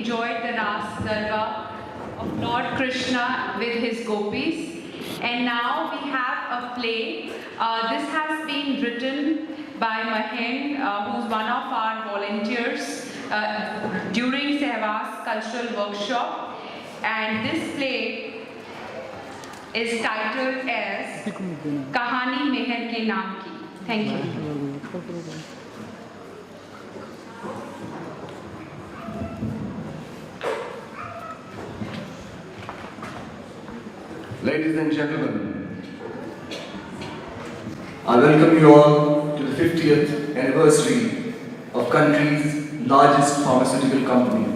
enjoyed the Ras Garba of Lord Krishna with his gopis. And now we have a play. This has been written by Mahen, who's one of our volunteers during Sehwas Cultural Workshop. And this play is titled as Kahani Meher Ke Naam Ki. Thank you. Ladies and gentlemen, I welcome you all to the 50th anniversary of country's largest pharmaceutical company.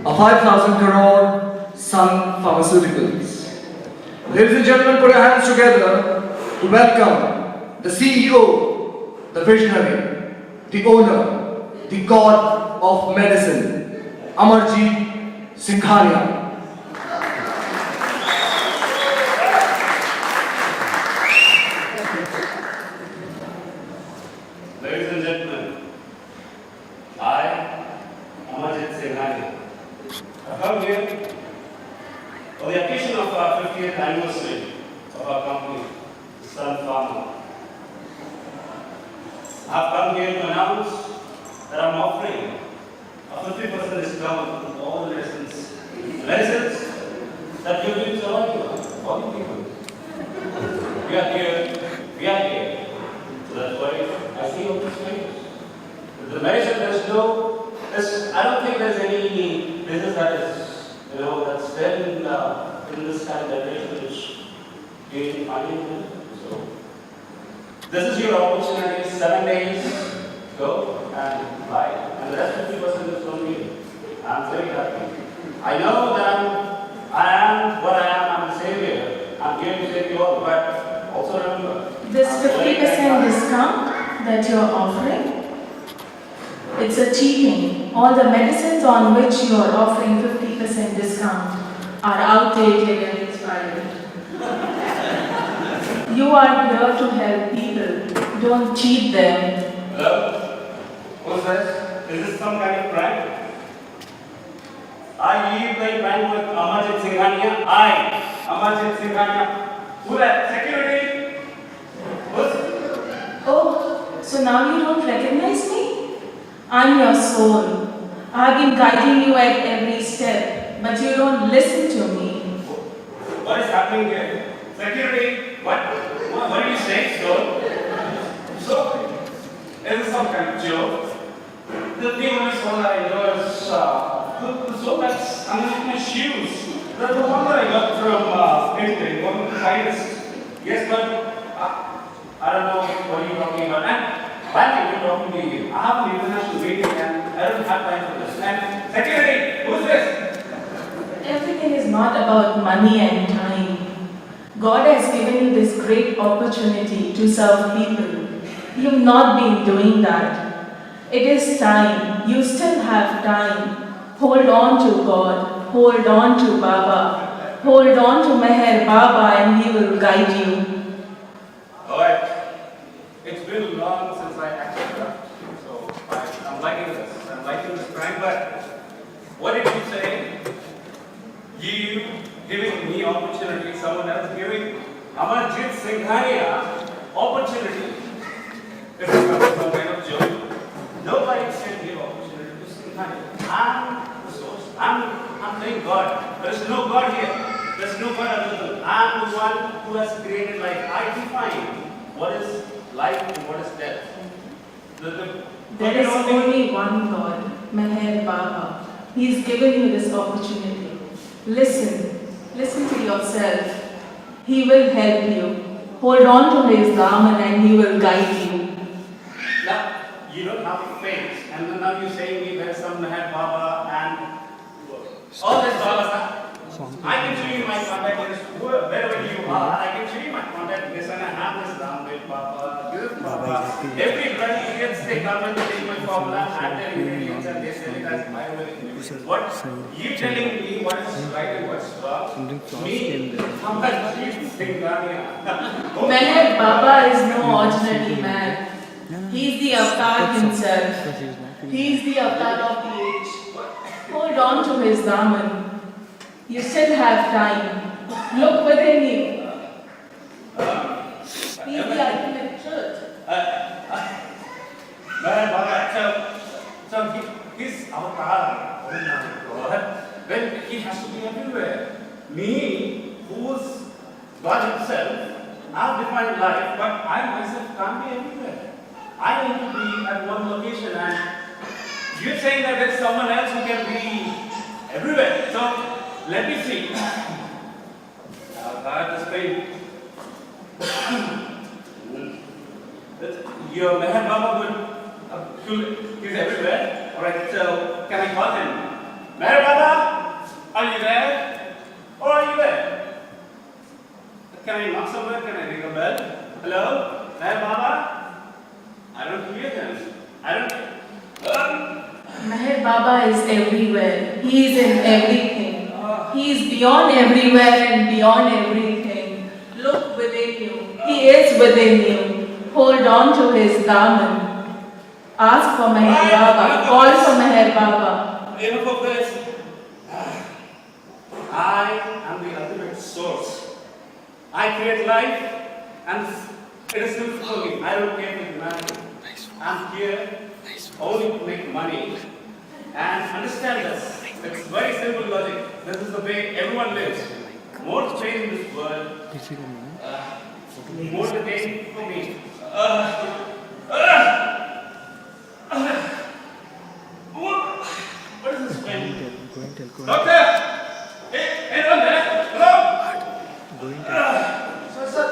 A 5,000 crore Sun Pharmaceuticals. Ladies and gentlemen, put your hands together to welcome the CEO, the visionary, the owner, the god of medicine, Amarjit Singhania. Ladies and gentlemen, I, Amarjit Singhania, have come here on the occasion of our 50th anniversary of our company, Sun Pharma. I have come here to announce that I'm offering a 50% discount on all the medicines that you've been providing to all the people. We are here. So that's why I see all these things. The medicine, I don't think there's any business that is, that's there in this kind of generation which is finding. So, this is your opportunity, 7 days, go and buy. And the rest 50% is from me. I'm very happy. I know that I am what I am, I'm a savior. I'm here to save you all, but also remember, This 50% discount that you're offering, it's a cheating. All the medicines on which you are offering 50% discount are outdated and expired. You are here to help people. Don't cheat them. hello? Who's this? Is this some kind of prank? Are you playing prank with Amarjit Singhania? Amarjit Singhania. Who that? Security? Oh, so now you don't recognize me? I'm your soul. I've been guiding you at every step, but you don't listen to me. What is happening here? Security? What are you saying, soul? So, is this some kind of joke? The thing only soul that I know is the soul that's underneath my shoes. The one that I got from Italy, one of the finest. Yes, but I don't know what you're talking about. And why are you talking to you? I have an international meeting and I don't have time for this. And security, who's this? Everything is not about money and time. God has given you this great opportunity to serve people. You've not been doing that. It is time. You still have time. Hold on to God. Hold on to Baba. Hold on to Meher Baba and he will guide you. Alright. It's been long since I actually left. So I'm liking this. I'm liking this prank, but what did you say? You giving me opportunity, someone else giving Amarjit Singhania opportunity. This is some kind of joke. Nobody can give opportunity to Singhania. I'm the source. I'm playing God. There is no God here. There's no God other than I'm the one who has created life. I define what is life and what is death. There is only one God, Meher Baba. He's given you this opportunity. Listen to yourself. He will help you. Hold on to his daman and he will guide you. Now, you don't have faith. And then now you're saying me there's some Meher Baba and all this Baba stuff. I can show you my contact list wherever you are. I can show you my contact list and I have this Ramdev Baba, this Baba. Everybody gets they come and take my formula and their ingredients and they sell it as Ayurvedic medicine. What you telling me what is right and what's wrong? Me, Amarjit Singhania. Meher Baba is no ordinary man. He is the avatar himself. He is the avatar of the age. Hold on to his daman. You still have time. Look within you. Be the ultimate truth. He's our father. Then he has to be everywhere. Me, who's God himself, I've defined life, but I myself can't be everywhere. I need to be at one location, and you're saying that there's someone else who can be everywhere. So let me see. God, this pain. Your Meher Baba he's everywhere. Alright, so can I call him? Meher Baba, are you there? Or are you there? Can I knock somewhere? Can I ring a bell? Hello? Meher Baba? I don't hear him. I don't. Meher Baba is everywhere. He is in everything. He is beyond everywhere and beyond everything. Look within you. He is within you. Hold on to his daman. Ask for Meher Baba. Call for Meher Baba. Enough of this. I am the ultimate source. I create life, and it is simple for me. I don't care for humanity. I'm here only to make money. And understand this. It's very simple logic. This is the way everyone lives. More the pain in this world, more the pain for me. What is this pain? Doctor! Hey, anyone there? Hello? Sir,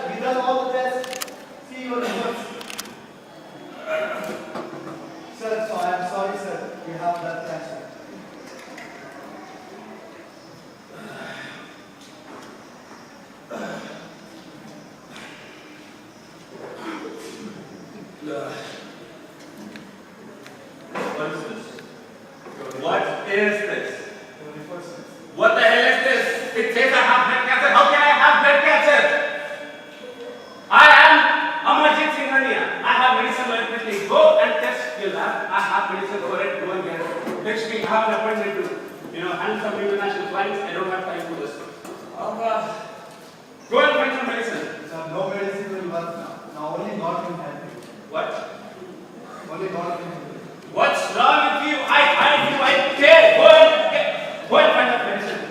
we done all the tests. See your results. Sir, so I am sorry, sir. You have blood cancer. What is this? What is this? What the hell is this? It says I have blood cancer. How can I have blood cancer? I am Amarjit Singh Rania. I have medicine with me. Go and test your lab. I have medicine over it. Go and get it. Next week I have an appointment to, handle some international clients. I don't have time for this. Go and find some medicine. Sir, no medicine will work now. Now only God can help you. What? Only God can help you. What's wrong with you? I hired you. I care. Go and find that medicine.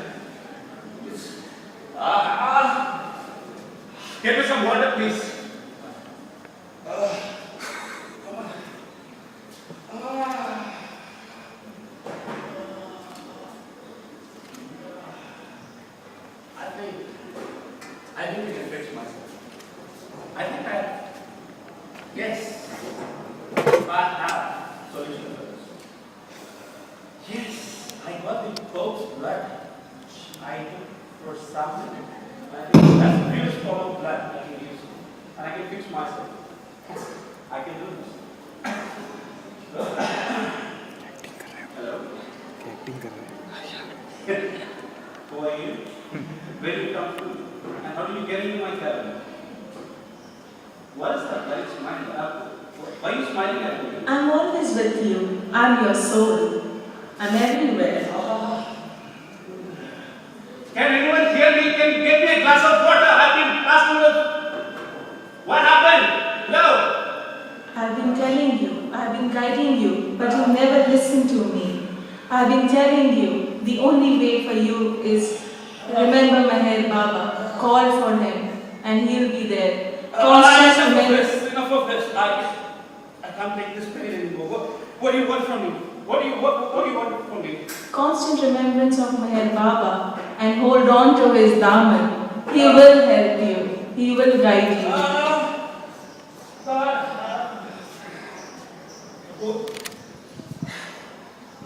Get me some water, please. I think I can fix myself. I think yes, I have solution for this. Yes, I got the Pope's blood. I took for something. I think that's the purest form of blood I can use. And I can fix myself. I can do this. Hello? Who are you? Where do you come from? And how do you get into my cabin? What is that? Why are you smiling? Why are you smiling at me? I'm always with you. I'm your soul. I'm everywhere. Can anyone hear me? Can you get me a glass of water? I've been asking you. What happened? No. I've been telling you, I've been guiding you, but you never listen to me. I've been telling you, the only way for you is remember Meher Baba, call for him, and he'll be there. Enough of this. I can't take this pain anymore. What do you want from me? What do you want from me? Constant remembrance of Meher Baba and hold on to his daman. He will help you. He will guide you.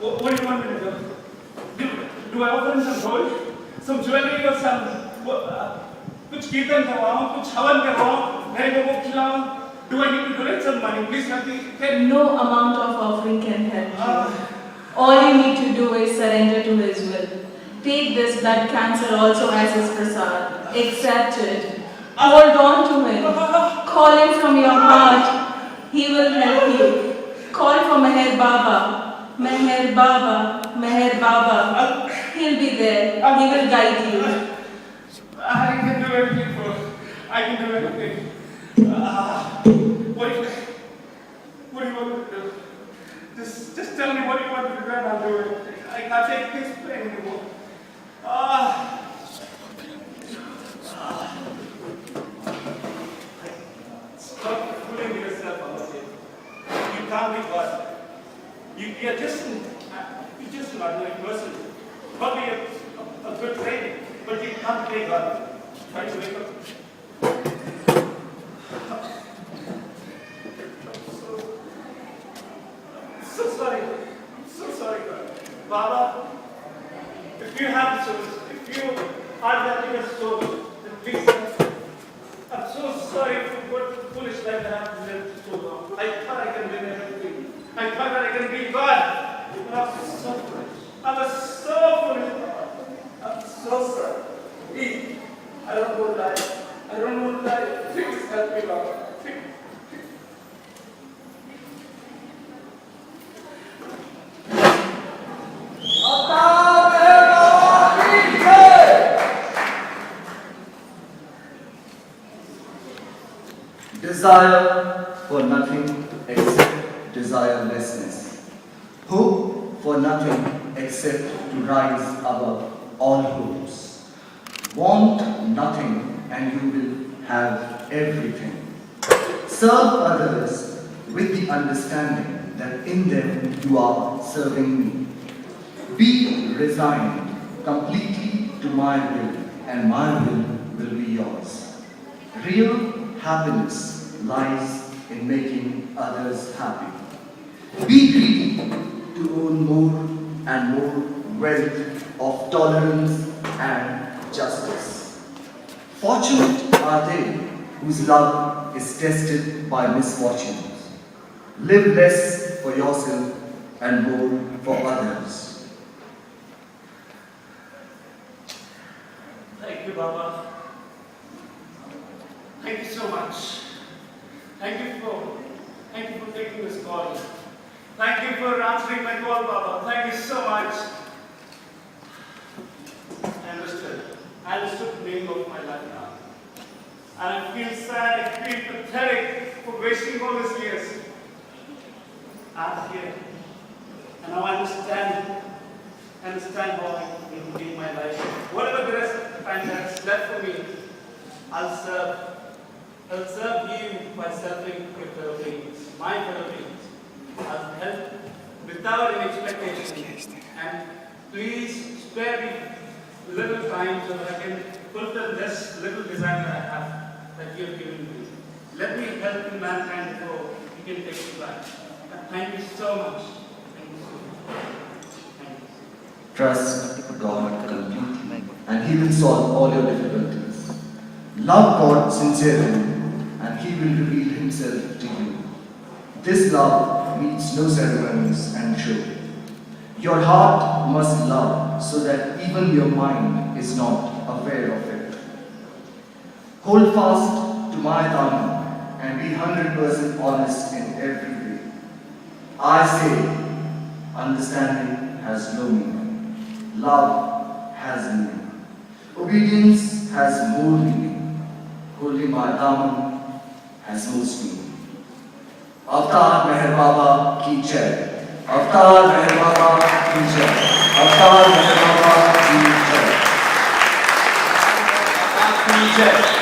What do you want me to do? Do I offer him some gold? Some jewelry or some... कुछ कीर्तन करवाऊं, कुछ हवन करवाऊं, मेरे को वो खिलाऊं? Do I need to donate some money? Please help me. No amount of offering can help you. All you need to do is surrender to his will. Take this blood cancer also as his prasad. Accept it. Hold on to him. Call him from your heart. He will help you. Call for Meher Baba. Meher Baba. He'll be there. He will guide you. I can do anything for I can do anything. What do you want to do? Just tell me what you want to do and I'll do it. I can't take this pain anymore. Stop fooling yourself about it. You can't be God. You're just an ordinary person. Probably a good training, but you can't play God. Try to wake up. I'm so sorry, God. Baba, if you have the souls, if you are that your soul, then please help me. I'm so sorry for what foolish life I have lived so long. I thought I can win everything. I thought that I can be God. But I'm so foolish. I'm so foolish. I'm so sorry. Please, I don't want to lie. I don't want to lie. Please help me, Baba. Desire for nothing except desirelessness. Hope for nothing except to rise above all hopes. Want nothing and you will have everything. Serve others with the understanding that in them you are serving me. Be resigned completely to my will and my will be yours. Real happiness lies in making others happy. Be greedy to own more and more wealth of tolerance and justice. Fortunate are they whose love is tested by misfortunes. Live less for yourself and more for others. Thank you, Baba. Thank you so much. Thank you for taking this call. Thank you for answering my call, Baba. Thank you so much. I understood the meaning of my life now. And I feel sad, I feel pathetic for wasting all these years. I'm here. And now I understand how I can live my life. Whatever the rest of the time that's left for me, I'll serve you by serving your fellow beings, my fellow beings. I'll help without any expectation. And please spare me a little time so that I can fulfill this little desire that I have that you have given me. Let me help in mankind before you can take it back. And thank you so much. Thank you so much. Thank you. Trust God completely, and He will solve all your difficulties. Love God sincerely, and He will reveal Himself to you. This love needs no ceremonies and show. Your heart must love so that even your mind is not aware of it. Hold fast to my Dhamma and be 100% honest in every way. I say, understanding has no meaning. Love has meaning. Obedience has more meaning. Holding my Dhamma has most meaning. Avtar Meher Baba ki jai. Avtar Meher Baba ki jai. Avtar Meher Baba ki jai.